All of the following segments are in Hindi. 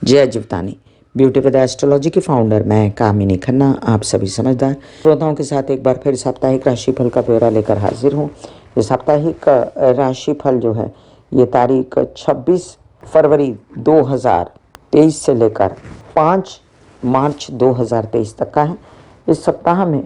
जय जीवतानी। ब्यूटी विद एस्ट्रोलॉजी की फाउंडर मैं कामिनी खन्ना आप सभी समझदार श्रोताओं के साथ एक बार फिर साप्ताहिक राशिफल का ब्यौरा लेकर हाजिर हूँ। ये साप्ताहिक राशिफल जो है ये तारीख 26 फरवरी 2023 से लेकर 5 मार्च 2023 तक का है। इस सप्ताह में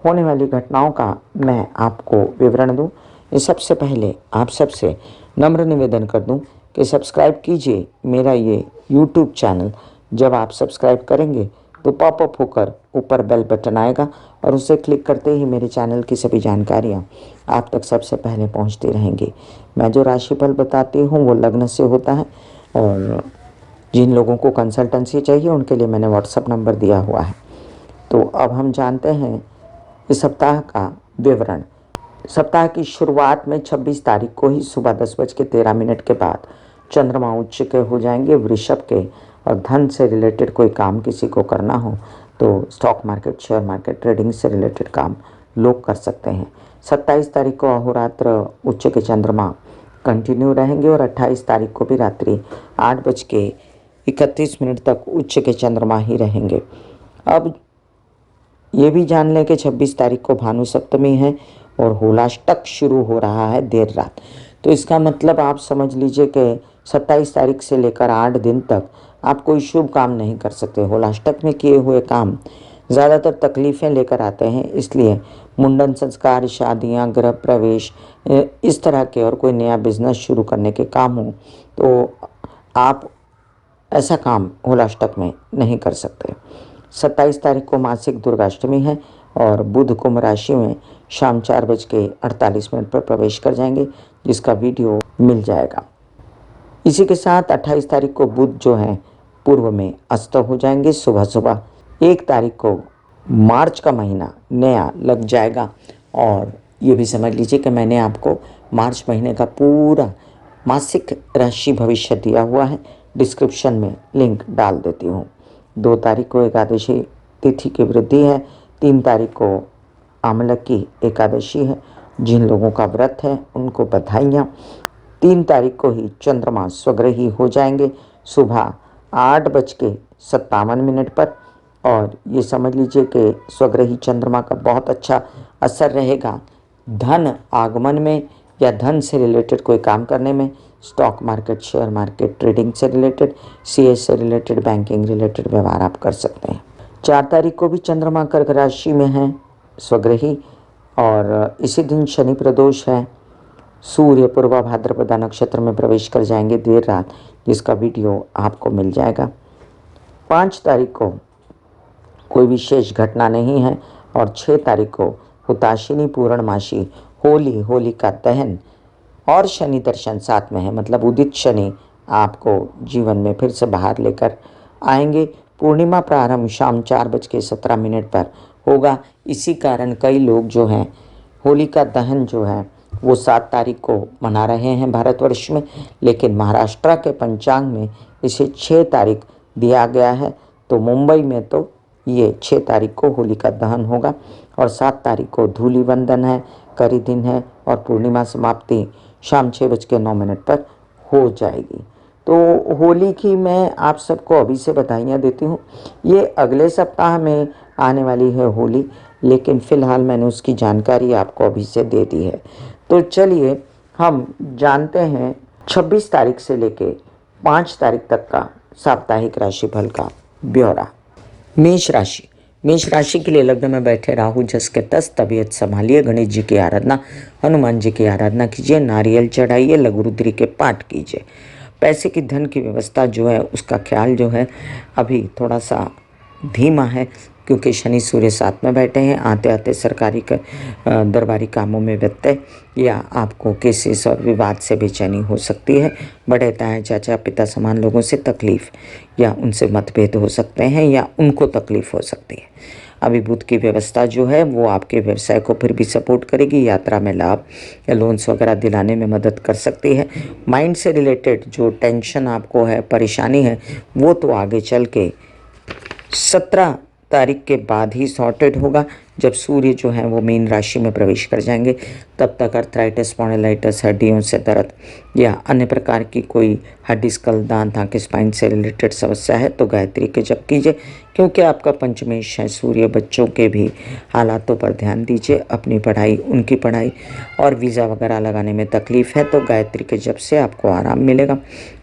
होने वाली घटनाओं का मैं आपको विवरण दूं। इस सबसे पहले आप सबसे नम्र निवेदन कर दूं कि सब्सक्राइब कीजिए मेरा ये YouTube चैनल। जब आप सब्सक्राइब करेंगे तो पॉपअप होकर ऊपर बेल बटन आएगा और उसे क्लिक करते ही मेरे चैनल की सभी जानकारियाँ आप तक सबसे पहले पहुँचती रहेंगी। मैं जो राशिफल बताती हूँ वो लग्न से होता है और जिन लोगों को कंसल्टेंसी चाहिए उनके लिए मैंने व्हाट्सएप नंबर दिया हुआ है। तो अब हम जानते हैं इस सप्ताह का विवरण। सप्ताह की शुरुआत में 26 तारीख को ही सुबह 10:13 के बाद चंद्रमा उच्च के हो जाएंगे वृषभ के, और धन से रिलेटेड कोई काम किसी को करना हो तो stock market, share market, trading से रिलेटेड काम लोग कर सकते हैं। 27 तारीख को अहोरात्र उच्च के चंद्रमा कंटिन्यू रहेंगे और 28 तारीख को भी रात्रि 8:31 तक उच्च के चंद्रमा ही रहेंगे। अब ये भी जान लें कि 26 तारीख को भानु सप्तमी है और होलाष्टक शुरू हो रहा है देर रात। तो इसका मतलब आप समझ लीजिए कि 27 तारीख से लेकर 8 दिन तक आप कोई शुभ काम नहीं कर सकते। होलाष्टक में किए हुए काम ज़्यादातर तकलीफ़ें लेकर आते हैं, इसलिए मुंडन संस्कार, शादियां, गृह प्रवेश, इस तरह के और कोई नया बिजनेस शुरू करने के काम हो तो आप ऐसा काम होलाष्टक में नहीं कर सकते। 27 तारीख को मासिक दुर्गाष्टमी है और बुध कुंभ राशि में शाम 4:48 पर प्रवेश कर जाएंगे, जिसका वीडियो मिल जाएगा। इसी के साथ 28 तारीख को बुध जो है पूर्व में अस्त हो जाएंगे। सुबह सुबह 1 तारीख को मार्च का महीना नया लग जाएगा और ये भी समझ लीजिए कि मैंने आपको मार्च महीने का पूरा मासिक राशि भविष्य दिया हुआ है, डिस्क्रिप्शन में लिंक डाल देती हूँ। 2 तारीख को एकादशी तिथि की वृद्धि है। 3 तारीख को आमलक की एकादशी है। जिन लोगों का व्रत है उनको बधाइयाँ। 3 तारीख को ही चंद्रमा स्वग्रही हो जाएंगे सुबह 8:57 पर, और ये समझ लीजिए कि स्वग्रही चंद्रमा का बहुत अच्छा असर रहेगा धन आगमन में या धन से रिलेटेड कोई काम करने में। Stock market, share market, trading से रिलेटेड, सीएस से रिलेटेड, बैंकिंग रिलेटेड व्यवहार आप कर सकते हैं। 4 तारीख को भी चंद्रमा कर्क राशि में है स्वग्रही, और इसी दिन शनि प्रदोष है। सूर्य पूर्वा भाद्रपदा नक्षत्र में प्रवेश कर जाएंगे देर रात, जिसका वीडियो आपको मिल जाएगा। 5 तारीख को कोई विशेष घटना नहीं है और 6 तारीख को हुताशिनी पूर्णमासी, होली का दहन और शनि दर्शन साथ में है, मतलब उदित शनि आपको जीवन में फिर से बाहर लेकर आएंगे। पूर्णिमा प्रारंभ शाम 4:17 पर होगा। इसी कारण कई लोग जो हैं होली का दहन जो है वो 7 तारीख को मना रहे हैं भारतवर्ष में, लेकिन महाराष्ट्र के पंचांग में इसे 6 तारीख दिया गया है। तो मुंबई में तो ये 6 तारीख को होली का दहन होगा और 7 तारीख को धूलि वंदन है, करी दिन है और पूर्णिमा समाप्ति शाम 6:09 पर हो जाएगी। तो होली की मैं आप सबको अभी से बधाइयाँ देती हूँ। ये अगले सप्ताह में आने वाली है होली, लेकिन फ़िलहाल मैंने उसकी जानकारी आपको अभी से दे दी है। तो चलिए हम जानते हैं 26 तारीख से लेके 5 तारीख तक का साप्ताहिक राशिफल का ब्यौरा। मेष राशि। मेष राशि के लिए लग्न में बैठे राहु जस के तस, तबीयत संभालिए, गणेश जी की आराधना, हनुमान जी की आराधना कीजिए, नारियल चढ़ाइए, लघु रुद्री के पाठ कीजिए। पैसे की धन की व्यवस्था जो है उसका ख्याल जो है अभी थोड़ा सा धीमा है, क्योंकि शनि सूर्य साथ में बैठे हैं। आते आते सरकारी दरबारी कामों में व्यत्यय या आपको केसेस और विवाद से बेचैनी हो सकती है। बड़े ताए चाचा पिता समान लोगों से तकलीफ या उनसे मतभेद हो सकते हैं या उनको तकलीफ हो सकती है। अभी बुध की व्यवस्था जो है वो आपके व्यवसाय को फिर भी सपोर्ट करेगी, यात्रा में लाभ या लोन्स वगैरह दिलाने में मदद कर सकती है। माइंड से रिलेटेड जो टेंशन आपको है, परेशानी है, वो तो आगे चल के 17 तारीख के बाद ही सॉर्टेड होगा। जब सूर्य जो है वो मीन राशि में प्रवेश कर जाएंगे तब तक अर्थराइटिस, स्पॉन्डिलाइटिस, हड्डियों से दर्द या अन्य प्रकार की कोई हड्डी, स्कल, दांत, आंखें, स्पाइन से रिलेटेड समस्या है तो गायत्री के जप कीजिए। क्योंकि आपका पंचमेश है सूर्य, बच्चों के भी हालातों पर ध्यान दीजिए। अपनी पढ़ाई, उनकी पढ़ाई और वीज़ा वगैरह लगाने में तकलीफ़ है तो गायत्री के जप से आपको आराम मिलेगा।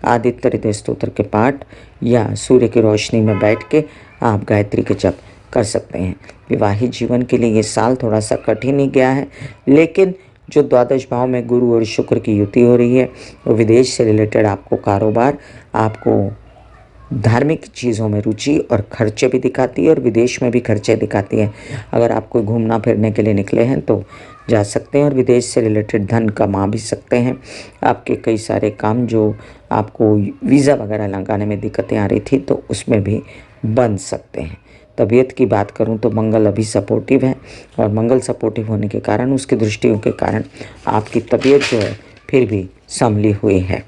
आदित्य हृदय स्तोत्र के पाठ या सूर्य की रोशनी में बैठ के आप गायत्री के जप कर सकते हैं। विवाहित जीवन के लिए ये साल थोड़ा सा कठिन ही गया है, लेकिन जो द्वादश भाव में गुरु और शुक्र की युति हो रही है वो विदेश से रिलेटेड आपको कारोबार, आपको धार्मिक चीज़ों में रुचि और खर्चे भी दिखाती है और विदेश में भी खर्चे दिखाती है। अगर आप कोई घूमना फिरने के लिए निकले हैं तो जा सकते हैं और विदेश से रिलेटेड धन कमा भी सकते हैं। आपके कई सारे काम जो आपको वीज़ा वगैरह लगाने में दिक्कतें आ रही थी तो उसमें भी बन सकते हैं। तबीयत की बात करूं तो मंगल अभी सपोर्टिव है और मंगल सपोर्टिव होने के कारण, उसकी दृष्टियों के कारण आपकी तबीयत जो है फिर भी संभली हुई है।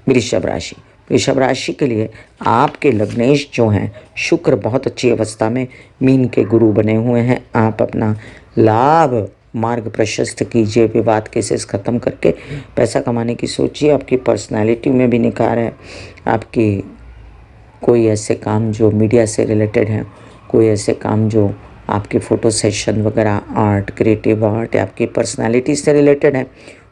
वृषभ राशि, वृषभ राशि के लिए आपके लग्नेश जो हैं शुक्र बहुत अच्छी अवस्था में मीन के गुरु बने हुए हैं। आप अपना लाभ मार्ग प्रशस्त कीजिए, विवाद केसेस ख़त्म करके पैसा कमाने की सोचिए। आपकी पर्सनालिटी में भी निखार है। आपकी कोई ऐसे काम जो मीडिया से रिलेटेड हैं, कोई ऐसे काम जो आपके फ़ोटो सेशन वगैरह, आर्ट, क्रिएटिव आर्ट या आपकी पर्सनालिटी से रिलेटेड है,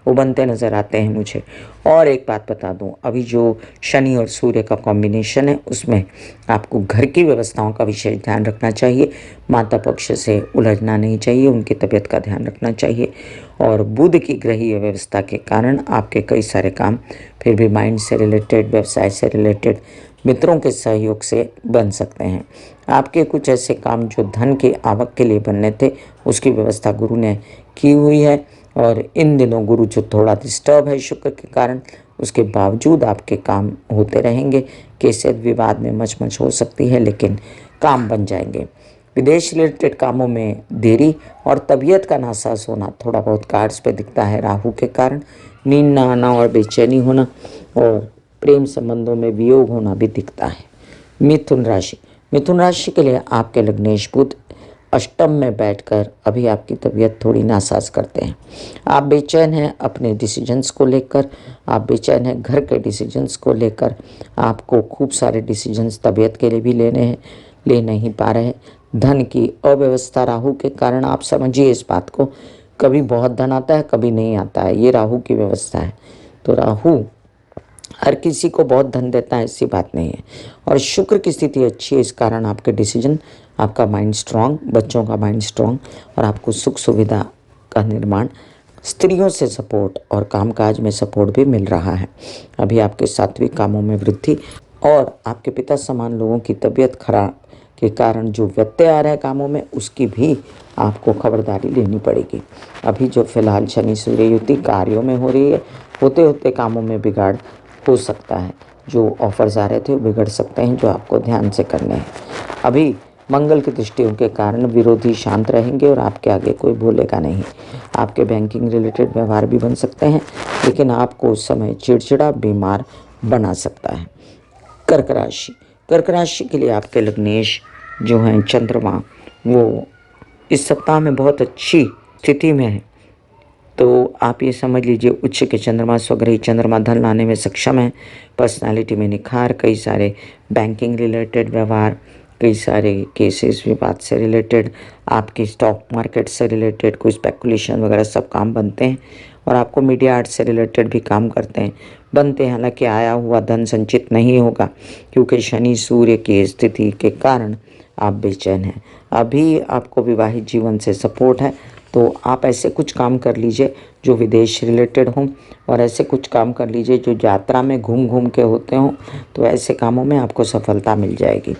वो बनते नज़र आते हैं मुझे। और एक बात बता दूं, अभी जो शनि और सूर्य का कॉम्बिनेशन है उसमें आपको घर की व्यवस्थाओं का विशेष ध्यान रखना चाहिए। माता पक्ष से उलझना नहीं चाहिए, उनकी तबीयत का ध्यान रखना चाहिए। और बुध की ग्रहीय व्यवस्था के कारण आपके कई सारे काम फिर भी माइंड से रिलेटेड, व्यवसाय से रिलेटेड, मित्रों के सहयोग से बन सकते हैं। आपके कुछ ऐसे काम जो धन की आवक के लिए बनने थे उसकी व्यवस्था गुरु ने की हुई है। और इन दिनों गुरु जो थोड़ा डिस्टर्ब है शुक्र के कारण, उसके बावजूद आपके काम होते रहेंगे। केस विवाद में मचमच हो सकती है लेकिन काम बन जाएंगे। विदेश रिलेटेड कामों में देरी और तबीयत का नासाज होना थोड़ा बहुत कार्ड्स पे दिखता है राहु के कारण। नींद ना आना और बेचैनी होना और प्रेम संबंधों में वियोग होना भी दिखता है। मिथुन राशि, मिथुन राशि के लिए आपके लग्नेश बुध अष्टम में बैठकर अभी आपकी तबीयत थोड़ी नासाज करते हैं। आप बेचैन हैं अपने डिसीजंस को लेकर, आप बेचैन हैं घर के डिसीजंस को लेकर। आपको खूब सारे डिसीजंस तबीयत के लिए भी लेने हैं, ले नहीं पा रहे। धन की अव्यवस्था राहु के कारण, आप समझिए इस बात को, कभी बहुत धन आता है, कभी नहीं आता है, ये राहु की व्यवस्था है। तो राहु हर किसी को बहुत धन देता है, ऐसी बात नहीं है। और शुक्र की स्थिति अच्छी है, इस कारण आपके डिसीजन, आपका माइंड स्ट्रांग, बच्चों का माइंड स्ट्रांग और आपको सुख सुविधा का निर्माण, स्त्रियों से सपोर्ट और कामकाज में सपोर्ट भी मिल रहा है। अभी आपके सात्विक कामों में वृद्धि और आपके पिता समान लोगों की तबीयत खराब के कारण जो व्यत्यय आ रहा है कामों में, उसकी भी आपको खबरदारी लेनी पड़ेगी। अभी जो फिलहाल शनि सूर्य युति कार्यों में हो रही है, होते होते कामों में बिगाड़ हो सकता है। जो ऑफर्स आ रहे थे वो बिगड़ सकते हैं, जो आपको ध्यान से करने हैं। अभी मंगल की दृष्टियों के कारण विरोधी शांत रहेंगे और आपके आगे कोई बोलेगा नहीं। आपके बैंकिंग रिलेटेड व्यवहार भी बन सकते हैं, लेकिन आपको उस समय चिड़चिड़ा, बीमार बना सकता है। कर्क राशि, कर्क राशि के लिए आपके लग्नेश जो हैं चंद्रमा, वो इस सप्ताह में बहुत अच्छी स्थिति में है। तो आप ये समझ लीजिए उच्च के चंद्रमा, स्वग्रही चंद्रमा धन लाने में सक्षम है। पर्सनालिटी में निखार, कई सारे बैंकिंग रिलेटेड व्यवहार, कई सारे केसेस विवाद से रिलेटेड, आपकी स्टॉक मार्केट से रिलेटेड कोई स्पेकुलेशन वगैरह सब काम बनते हैं। और आपको मीडिया आर्ट से रिलेटेड भी काम करते हैं, बनते हैं। हालांकि आया हुआ धन संचित नहीं होगा क्योंकि शनि सूर्य की स्थिति के कारण आप बेचैन हैं। अभी आपको विवाहित जीवन से सपोर्ट है, तो आप ऐसे कुछ काम कर लीजिए जो विदेश रिलेटेड हों और ऐसे कुछ काम कर लीजिए जो यात्रा में घूम घूम के होते हों, तो ऐसे कामों में आपको सफलता मिल जाएगी।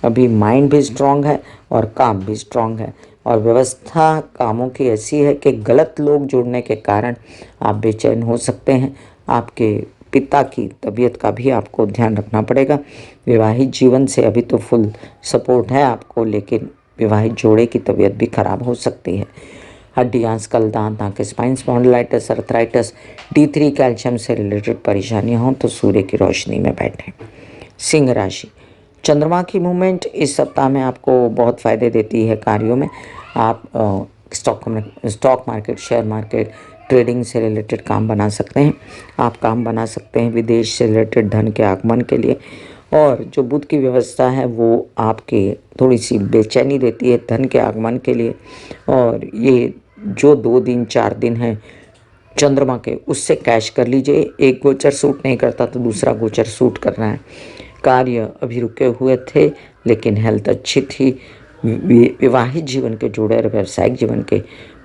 अभी माइंड भी स्ट्रांग है और काम भी स्ट्रांग है और व्यवस्था कामों की ऐसी है कि गलत लोग जुड़ने के कारण आप बेचैन हो सकते हैं। आपके पिता की तबीयत का भी आपको ध्यान रखना पड़ेगा। विवाहित जीवन से अभी तो फुल सपोर्ट है आपको, लेकिन विवाहित जोड़े की तबीयत भी खराब हो सकती है। हड्डियाँ, स्कल, दांत, आंखें, spine, spondylitis, arthritis, D3 calcium से रिलेटेड परेशानियां हों तो सूर्य की रोशनी में बैठें। सिंह राशि, चंद्रमा की मूवमेंट इस सप्ताह में आपको बहुत फ़ायदे देती है कार्यों में। आप stock market, share market, trading से रिलेटेड काम बना सकते हैं। आप काम बना सकते हैं विदेश से रिलेटेड धन के आगमन के लिए। और जो बुध की व्यवस्था है वो आपके थोड़ी सी बेचैनी देती है धन के आगमन के लिए। और ये जो 2 दिन 4 दिन हैं चंद्रमा के, उससे कैश कर लीजिए। एक गोचर सूट नहीं करता तो दूसरा गोचर सूट कर रहा है। कार्य अभी रुके हुए थे लेकिन हेल्थ अच्छी थी। विवाहित जीवन के जुड़े और व्यावसायिक जीवन के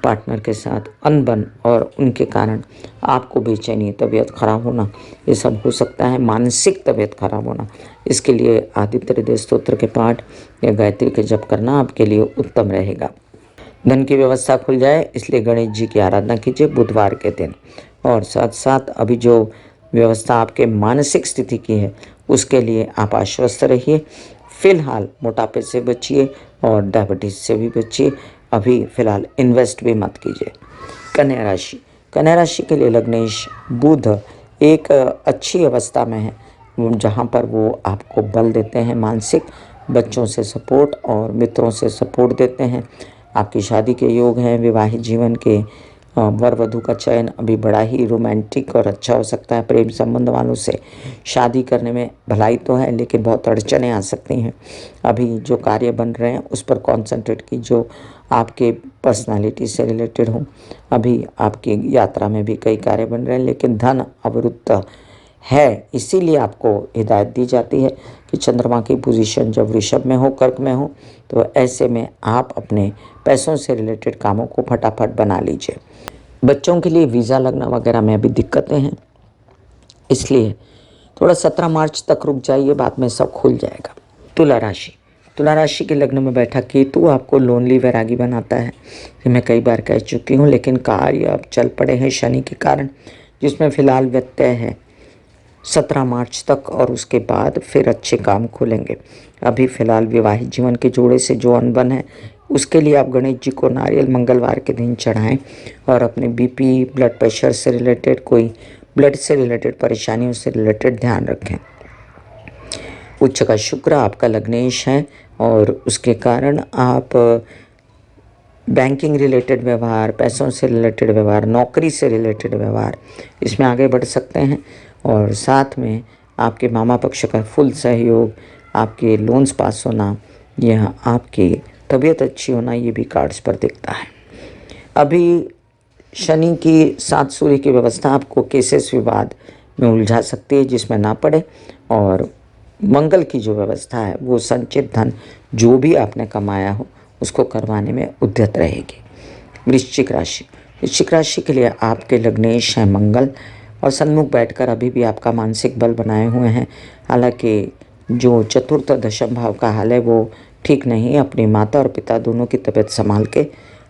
पार्टनर के साथ अनबन और उनके कारण आपको बेचैनी, तबीयत खराब होना, ये सब हो सकता है। मानसिक तबीयत खराब होना, इसके लिए आदित्य हृदय स्तोत्र के पाठ या गायत्री के जप करना आपके लिए उत्तम रहेगा। धन की व्यवस्था खुल जाए इसलिए गणेश जी की आराधना कीजिए बुधवार के दिन। और साथ साथ अभी जो व्यवस्था आपके मानसिक स्थिति की है उसके लिए आप आश्वस्त रहिए। फिलहाल मोटापे से बचिए और डायबिटीज से भी बचिए। अभी फिलहाल इन्वेस्ट भी मत कीजिए। कन्या राशि, कन्या राशि के लिए लग्नेश बुध एक अच्छी अवस्था में है जहाँ पर वो आपको बल देते हैं मानसिक, बच्चों से सपोर्ट और मित्रों से सपोर्ट देते हैं। आपकी शादी के योग हैं। विवाहित जीवन के वर वधू का चयन अभी बड़ा ही रोमांटिक और अच्छा हो सकता है। प्रेम संबंध वालों से शादी करने में भलाई तो है लेकिन बहुत अड़चनें आ सकती हैं। अभी जो कार्य बन रहे हैं उस पर कॉन्सेंट्रेट की जो आपके पर्सनालिटी से रिलेटेड हो। अभी आपकी यात्रा में भी कई कार्य बन रहे हैं लेकिन धन अवरुद्ध है, इसीलिए आपको हिदायत दी जाती है कि चंद्रमा की पोजीशन जब वृषभ में हो, कर्क में हो, तो ऐसे में आप अपने पैसों से रिलेटेड कामों को फटाफट बना लीजिए। बच्चों के लिए वीज़ा लगना वगैरह में अभी दिक्कतें हैं, इसलिए थोड़ा 17 मार्च तक रुक जाइए, बाद में सब खुल जाएगा। तुला राशि, तुला राशि के लग्न में बैठा केतु आपको लोनली वैरागी बनाता है। ये मैं कई बार कह चुकी हूँ, लेकिन कार्य अब चल पड़े हैं शनि के कारण, जिसमें फिलहाल व्यत्यय है 17 मार्च तक और उसके बाद फिर अच्छे काम खुलेंगे। अभी फ़िलहाल विवाहित जीवन के जोड़े से जो अनबन है उसके लिए आप गणेश जी को नारियल मंगलवार के दिन चढ़ाएं और अपने बीपी, ब्लड प्रेशर से रिलेटेड, कोई ब्लड से रिलेटेड परेशानियों से रिलेटेड ध्यान रखें। उच्च का शुक्र आपका लग्नेश है और उसके कारण आप बैंकिंग रिलेटेड व्यवहार, पैसों से रिलेटेड व्यवहार, नौकरी से रिलेटेड व्यवहार, इसमें आगे बढ़ सकते हैं। और साथ में आपके मामा पक्ष का फुल सहयोग, आपके लोन्स पास होना, यह आपकी तबीयत अच्छी होना, ये भी कार्ड्स पर दिखता है। अभी शनि की 7 सूर्य की व्यवस्था आपको केसेस विवाद में उलझा सकती है जिसमें ना पड़े। और मंगल की जो व्यवस्था है वो संचित धन जो भी आपने कमाया हो उसको करवाने में उद्यत रहेगी। वृश्चिक राशि, वृश्चिक राशि के लिए आपके लग्नेश हैं मंगल और सन्मुख बैठकर अभी भी आपका मानसिक बल बनाए हुए हैं। हालांकि जो चतुर्थ दशम भाव का हाल है वो ठीक नहीं। अपनी माता और पिता दोनों की तबीयत संभाल के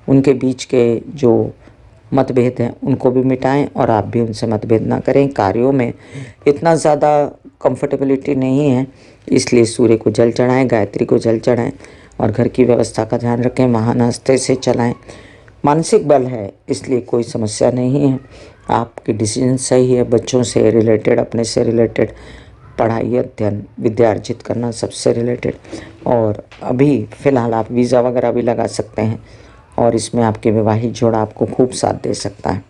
उनके बीच के जो मतभेद हैं उनको भी मिटाएं और आप भी उनसे मतभेद ना करें। कार्यों में इतना ज़्यादा कंफर्टेबिलिटी नहीं है, इसलिए सूर्य को जल चढ़ाएं, गायत्री को जल चढ़ाएं और घर की व्यवस्था का ध्यान रखें। वाहन आस्ते से चलाएं। मानसिक बल है इसलिए कोई समस्या नहीं है। आपके डिसीजन सही है। बच्चों से रिलेटेड, अपने से रिलेटेड, पढ़ाई, अध्ययन, विद्या अर्जित करना, सबसे रिलेटेड। और अभी फ़िलहाल आप वीज़ा वगैरह भी लगा सकते हैं और इसमें आपके विवाहित जोड़ा आपको खूब साथ दे सकता है।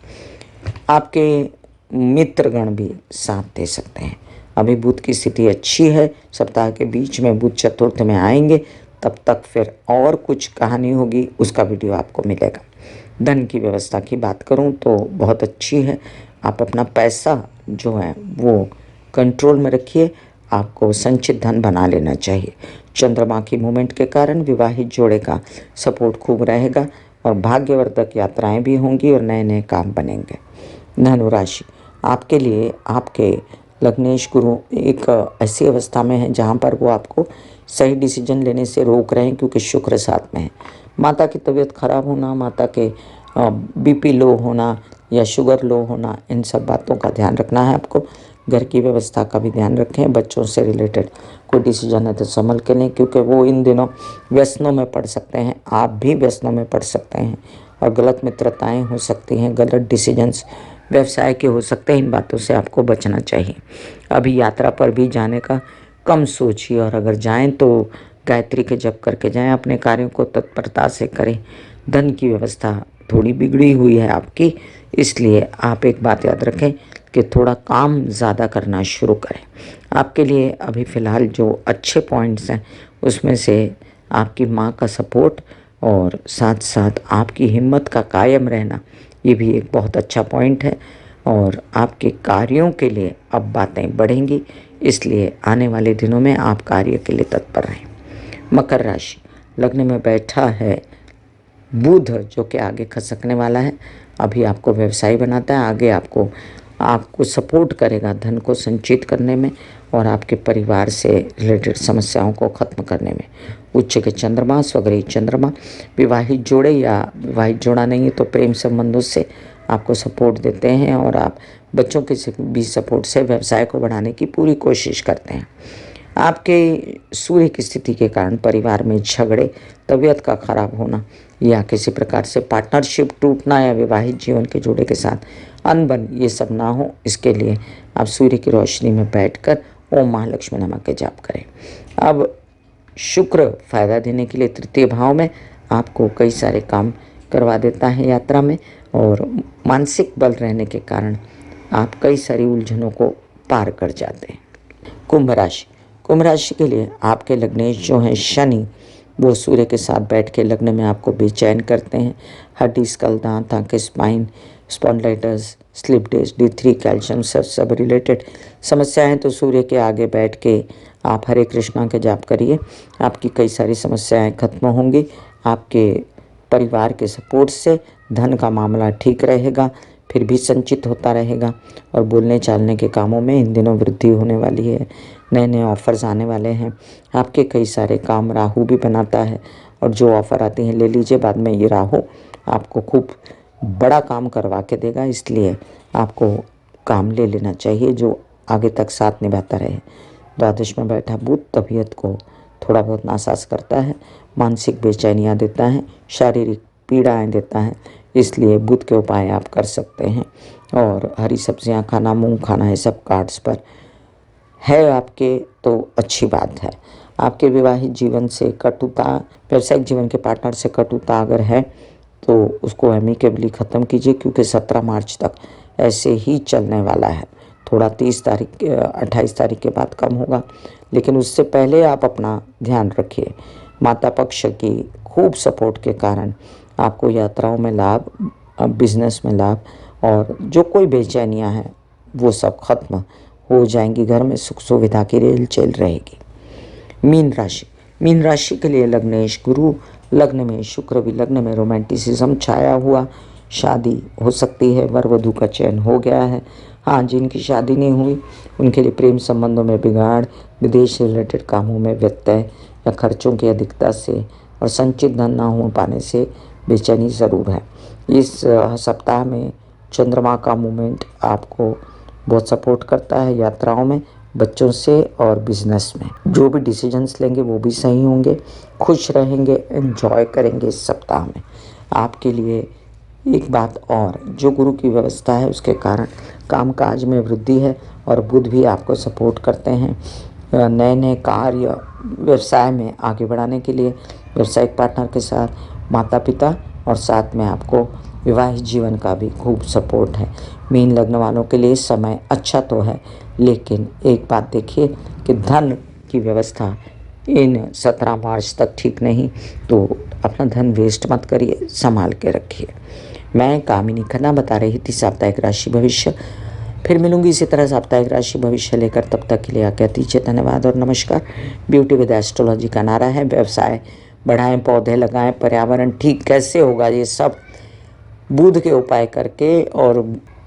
आपके मित्रगण भी साथ दे सकते हैं। अभी बुध की स्थिति अच्छी है। सप्ताह के बीच में बुध चतुर्थ में आएंगे, तब तक फिर और कुछ कहानी होगी, उसका वीडियो आपको मिलेगा। धन की व्यवस्था की बात करूं तो बहुत अच्छी है। आप अपना पैसा जो है वो कंट्रोल में रखिए। आपको संचित धन बना लेना चाहिए। चंद्रमा की मूवमेंट के कारण विवाहित जोड़े का सपोर्ट खूब रहेगा और भाग्यवर्धक यात्राएं भी होंगी और नए नए काम बनेंगे। धनु राशि, आपके लिए आपके लग्नेश गुरु एक ऐसी अवस्था में है जहां पर वो आपको सही डिसीजन लेने से रोक रहे हैं क्योंकि शुक्र साथ में है। माता की तबीयत खराब होना, माता के बीपी लो होना या शुगर लो होना, इन सब बातों का ध्यान रखना है आपको। घर की व्यवस्था का भी ध्यान रखें। बच्चों से रिलेटेड कोई डिसीजन है तो संभल के लें क्योंकि वो इन दिनों व्यसनों में पड़ सकते हैं। आप भी व्यसनों में पड़ सकते हैं और गलत मित्रताएं हो सकती हैं, गलत डिसीजंस व्यवसाय के हो सकते हैं। इन बातों से आपको बचना चाहिए। अभी यात्रा पर भी जाने का कम सोचिए और अगर जाएं तो गायत्री के जप करके जाएं। अपने कार्यों को तत्परता से करें। धन की व्यवस्था थोड़ी बिगड़ी हुई है आपकी, इसलिए आप एक बात याद रखें कि थोड़ा काम ज़्यादा करना शुरू करें। आपके लिए अभी फ़िलहाल जो अच्छे पॉइंट्स हैं उसमें से आपकी माँ का सपोर्ट और साथ साथ आपकी हिम्मत का कायम रहना, ये भी एक बहुत अच्छा पॉइंट है। और आपके कार्यों के लिए अब बातें बढ़ेंगी, इसलिए आने वाले दिनों में आप कार्य के लिए तत्पर रहें। मकर राशि, लग्न में बैठा है बुध जो कि आगे खसकने वाला है। अभी आपको व्यवसायी बनाता है, आगे आपको सपोर्ट करेगा धन को संचित करने में और आपके परिवार से रिलेटेड समस्याओं को ख़त्म करने में। उच्च के चंद्रमा, स्वग्रही चंद्रमा विवाहित जोड़े या विवाहित जोड़ा नहीं है तो प्रेम संबंधों से आपको सपोर्ट देते हैं और आप बच्चों के भी सपोर्ट से व्यवसाय को बढ़ाने की पूरी कोशिश करते हैं। आपके सूर्य की स्थिति के कारण परिवार में झगड़े, तबीयत का खराब होना या किसी प्रकार से पार्टनरशिप टूटना या विवाहित जीवन के जोड़े के साथ अनबन, ये सब ना हो, इसके लिए आप सूर्य की रोशनी में बैठकर ओम महालक्ष्मी नमः के जाप करें। अब शुक्र फायदा देने के लिए तृतीय भाव में आपको कई सारे काम करवा देता है यात्रा में, और मानसिक बल रहने के कारण आप कई सारी उलझनों को पार कर जाते हैं। कुंभ राशि, कुंभ राशि के लिए आपके लग्नेश जो हैं शनि, वो सूर्य के साथ बैठ के लग्न में आपको बेचैन करते हैं। हड्डी, स्कल, दांत, आंखें, spine, spondylitis, slip disc, D3, calcium सब रिलेटेड समस्याएं तो सूर्य के आगे बैठ के आप हरे कृष्णा के जाप करिए, आपकी कई सारी समस्याएं खत्म होंगी। आपके परिवार के सपोर्ट से धन का मामला ठीक रहेगा, फिर भी संचित होता रहेगा और बोलने चालने के कामों में इन दिनों वृद्धि होने वाली है। नए नए ऑफ़र्स आने वाले हैं। आपके कई सारे काम राहु भी बनाता है और जो ऑफ़र आते हैं ले लीजिए, बाद में ये राहु आपको खूब बड़ा काम करवा के देगा, इसलिए आपको काम ले लेना चाहिए जो आगे तक साथ निभाता रहे। द्वादश में बैठा बुध तबीयत को थोड़ा बहुत नासाज करता है, मानसिक बेचैनियाँ देता है, शारीरिक पीड़ाएं देता है, इसलिए बुध के उपाय आप कर सकते हैं। और हरी सब्जियां खाना, मूंग खाना, ये सब कार्ड्स पर है आपके तो अच्छी बात है। आपके विवाहित जीवन से कटुता, व्यावसायिक जीवन के पार्टनर से कटुता अगर है तो उसको एमिकेबली ख़त्म कीजिए, क्योंकि 17 मार्च तक ऐसे ही चलने वाला है। थोड़ा 28 तारीख के बाद कम होगा, लेकिन उससे पहले आप अपना ध्यान रखिए। माता पक्ष की खूब सपोर्ट के कारण आपको यात्राओं में लाभ, बिजनेस में लाभ, और जो कोई बेचैनियाँ हैं वो सब खत्म हो जाएंगी। घर में सुख सुविधा की रेल चल रहेगी। मीन राशि, मीन राशि के लिए लग्नेश गुरु लग्न में, शुक्र भी लग्न में, रोमांटिसिज्म छाया हुआ, शादी हो सकती है, वर वधू का चयन हो गया है। हाँ, जिनकी शादी नहीं हुई उनके लिए प्रेम संबंधों में बिगाड़, विदेश से रिलेटेड कामों में व्यत्यय या खर्चों की अधिकता से और संचित धन ना हो पाने से बेचैनी ज़रूर है। इस सप्ताह में चंद्रमा का मूवमेंट आपको बहुत सपोर्ट करता है यात्राओं में, बच्चों से और बिजनेस में। जो भी डिसीजंस लेंगे वो भी सही होंगे, खुश रहेंगे, एंजॉय करेंगे इस सप्ताह में। आपके लिए एक बात और, जो गुरु की व्यवस्था है उसके कारण कामकाज में वृद्धि है और बुध भी आपको सपोर्ट करते हैं। नए नए कार्य व्यवसाय में आगे बढ़ाने के लिए व्यावसायिक पार्टनर के साथ, माता पिता और साथ में आपको विवाहित जीवन का भी खूब सपोर्ट है। मीन लग्न वालों के लिए समय अच्छा तो है, लेकिन एक बात देखिए कि धन की व्यवस्था इन 17 मार्च तक ठीक नहीं, तो अपना धन वेस्ट मत करिए, संभाल के रखिए। मैं कामिनी खन्ना बता रही थी साप्ताहिक राशि भविष्य। फिर मिलूंगी इसी तरह साप्ताहिक राशि भविष्य लेकर, तब तक के लिए आज्ञा दीजिए। धन्यवाद और नमस्कार। ब्यूटी विद एस्ट्रोलॉजी का नारा है, व्यवसाय बढ़ाएं, पौधे लगाएं, पर्यावरण ठीक कैसे होगा, ये सब बुध के उपाय करके, और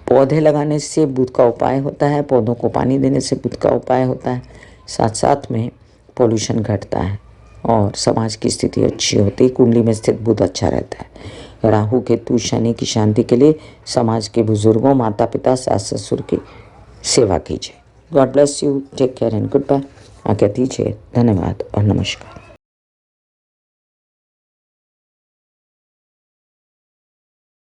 पौधे लगाने से बुध का उपाय होता है, पौधों को पानी देने से बुध का उपाय होता है, साथ साथ में पोल्यूशन घटता है और समाज की स्थिति अच्छी होती है। कुंडली में स्थित बुध अच्छा रहता है। राहु केतु शनि की शांति के लिए समाज के बुजुर्गों, माता पिता, सास ससुर की सेवा कीजिए। God bless you, take care and good bye. आज्ञा दीजिए। धन्यवाद और नमस्कार।